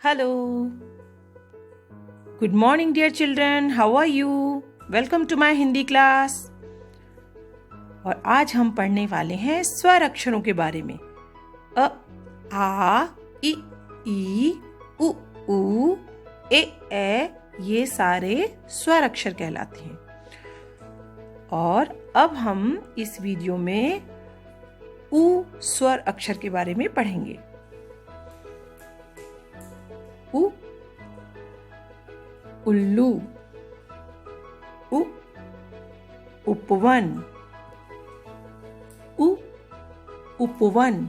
Hello. Good morning, dear children. How are you? Welcome to my Hindi class. और आज हम पढ़ने वाले हैं स्वर अक्षरों के बारे में. अ, आ, इ, ई, उ, ऊ, ए, ये सारे स्वर अक्षर कहलाते हैं. और अब हम इस वीडियो में उ स्वर अक्षर के बारे में पढ़ेंगे. उ, उल्लू, उ, उपवन, उ, उपवन,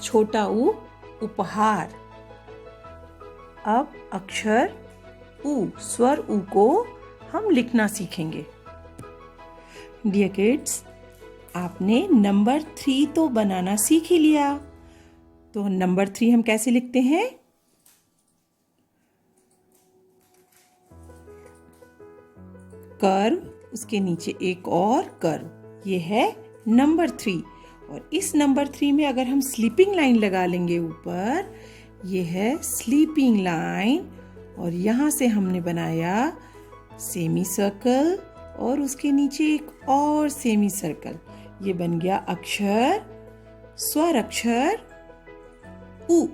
छोटा उ, उपहार. अब अक्षर उ स्वर उ को हम लिखना सीखेंगे. डियर किड्स, आपने नंबर 3 तो बनाना सीख ही लिया. तो नंबर 3 हम कैसे लिखते हैं? कर्व, उसके नीचे एक और कर्व, ये है नंबर 3. और इस नंबर 3 में अगर हम स्लीपिंग लाइन लगा लेंगे ऊपर, ये है स्लीपिंग लाइन. और यहाँ से हमने बनाया सेमी सर्कल और उसके नीचे एक और सेमी सर्कल. ये बन गया अक्षर, स्वर अक्षर उ,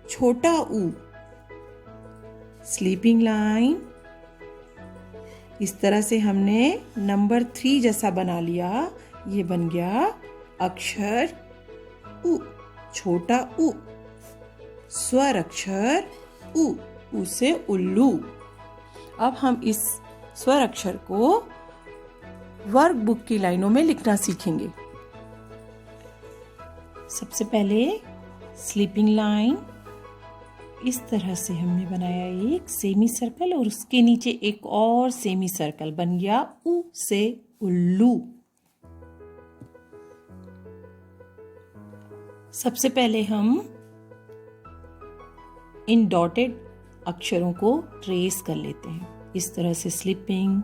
छोटा उ. Sleeping line. इस तरह से हमने नंबर 3 जैसा बना लिया. ये बन गया अक्षर उ, छोटा उ. स्वर अक्षर उ से उल्लू. अब हम इस स्वर अक्षर को वर्कबुक की लाइनों में लिखना सीखेंगे. सबसे पहले स्लीपिंग लाइन. इस तरह से हमने बनाया एक सेमी सर्कल और उसके नीचे एक और सेमी सर्कल. बन गया उ से उल्लू. सबसे पहले हम इन डॉटेड अक्षरों को ट्रेस कर लेते हैं. इस तरह से स्लीपिंग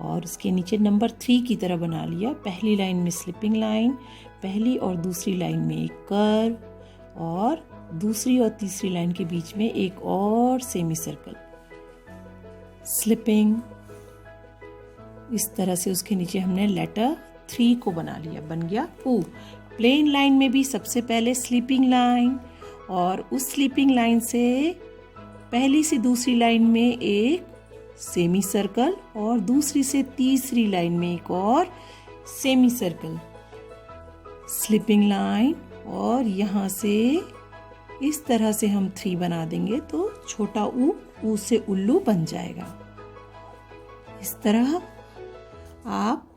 और उसके नीचे नंबर 3 की तरह बना लिया. पहली लाइन में स्लीपिंग लाइन, पहली और दूसरी लाइन में एक कर्व और दूसरी और तीसरी लाइन के बीच में एक और सेमी सर्कल. स्लीपिंग. इस तरह से उसके नीचे हमने लेटर 3 को बना लिया. बन गया उ. प्लेन लाइन में भी सबसे पहले स्लीपिंग लाइन और उस स्लीपिंग लाइन से पहली से दूसरी लाइन में एक सेमी सर्कल और दूसरी से तीसरी लाइन में एक और सेमी सर्कल. Sleeping line. और यहाँ से इस तरह से हम 3 बना देंगे तो छोटा उ से उल्लू बन जाएगा. इस तरह आप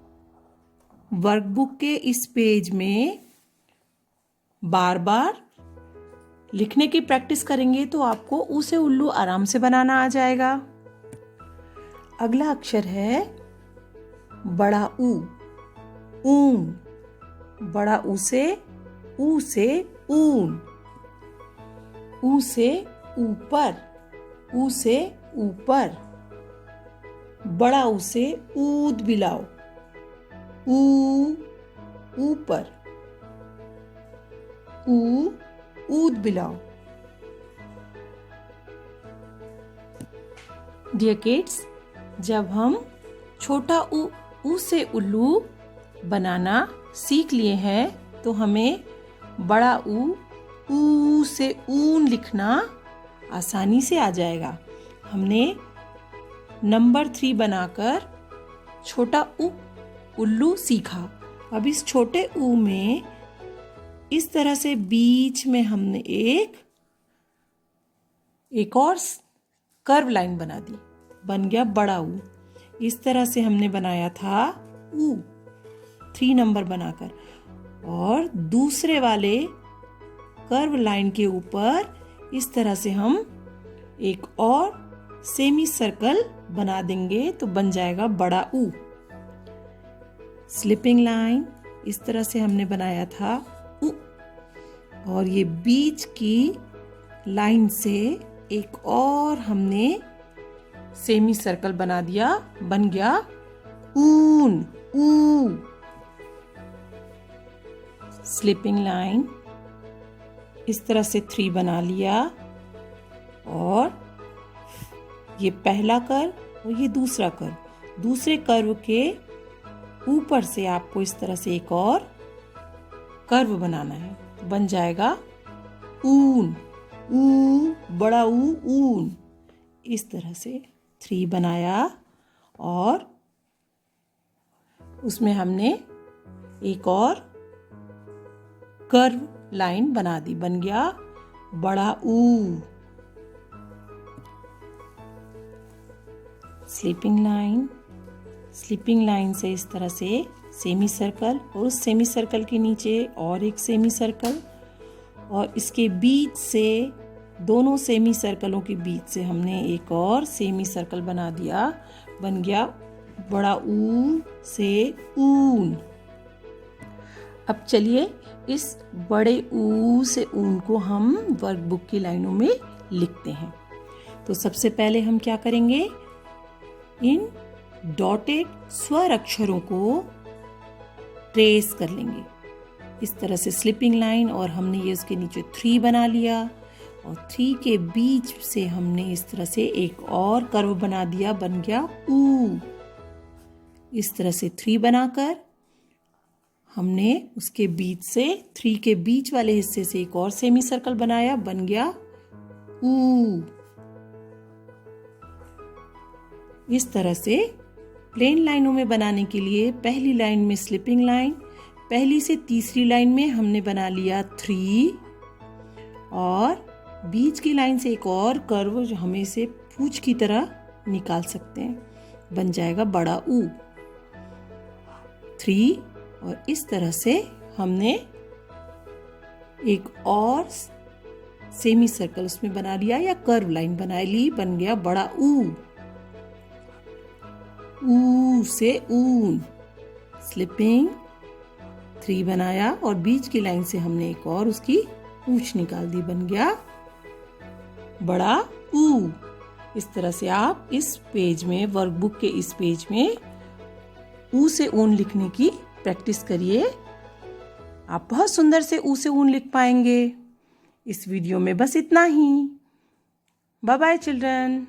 वर्कबुक के इस पेज में बार बार लिखने की प्रैक्टिस करेंगे तो आपको उ से उल्लू आराम से बनाना आ जाएगा. अगला अक्षर है बड़ा ऊ. ऊन. बड़ा ऊ से ऊन. ऊ से ऊपर. ऊ से ऊपर. बड़ा ऊ से ऊद बिलाओ. ऊ ऊपर. ऊद बिलाओ. डियर किड्स, जब हम छोटा ऊ से उल्लू बनाना सीख लिए हैं तो हमें बड़ा ऊ से ऊन लिखना आसानी से आ जाएगा. हमने नंबर 3 बनाकर छोटा उल्लू सीखा. अब इस छोटे ऊ में इस तरह से बीच में हमने एक और कर्व लाइन बना दी. बन गया बड़ा ऊ. इस तरह से हमने बनाया था ऊ 3 नंबर बनाकर. और दूसरे वाले कर्व लाइन के ऊपर इस तरह से हम एक और सेमी सर्कल बना देंगे तो बन जाएगा बड़ा ऊ. Sleeping line. इस तरह से हमने बनाया था ऊ और ये बीच की लाइन से एक और हमने सेमी सर्कल बना दिया. बन गया ऊन. ऊ. Sleeping line. इस तरह से 3 बना लिया और ये पहला कर्व और ये दूसरा कर्व। दूसरे कर्व के ऊपर से आपको इस तरह से एक और कर्व बनाना है, तो बन जाएगा ऊन, ऊ बड़ा ऊ, ऊन। इस तरह से 3 बनाया और उसमें हमने एक और कर्व लाइन बना दी, बन गया बड़ा ऊ। स्लीपिंग लाइन, स्लीपिंग लाइन से इस तरह से सेमी सर्कल और उस सेमी सर्कल के नीचे और एक सेमी सर्कल और इसके बीच से, दोनों सेमी सर्कलों के बीच से हमने एक और सेमी सर्कल बना दिया, बन गया बड़ा ऊ से ऊन। अब चलिए इस बड़े ऊ से ऊन को हम वर्कबुक की लाइनों में लिखते हैं। तो सबसे पहले हम क्या करेंगे, इन डॉटेड स्वर अक्षरों को ट्रेस कर लेंगे इस तरह से स्लिपिंग लाइन, और हमने ये उसके नीचे 3 बना लिया और 3 के बीच से हमने इस तरह से एक और कर्व बना दिया, बन गया ऊ। इस तरह से 3 बनाकर हमने उसके बीच से 3 के बीच वाले हिस्से से एक और सेमी सर्कल बनाया, बन गया ऊ। इस तरह से प्लेन लाइनों में बनाने के लिए पहली लाइन में स्लिपिंग लाइन, पहली से तीसरी लाइन में हमने बना लिया 3 और बीच की लाइन से एक और कर्व जो हमें इसे पूंछ की तरह निकाल सकते हैं, बन जाएगा बड़ा ऊ 3। और इस तरह से हमने एक और सेमी सर्कल उसमें बना लिया या कर्व लाइन बना ली, बन गया बड़ा ऊ से ऊन। स्लिपिंग 3 बनाया और बीच की लाइन से हमने एक और उसकी पूंछ निकाल दी, बन गया बड़ा ऊ। इस तरह से आप इस पेज में, वर्कबुक के इस पेज में ऊ से ऊन लिखने की प्रैक्टिस करिए। आप बहुत सुंदर से ऊ से ऊन लिख पाएंगे। इस वीडियो में बस इतना ही। Bye bye children.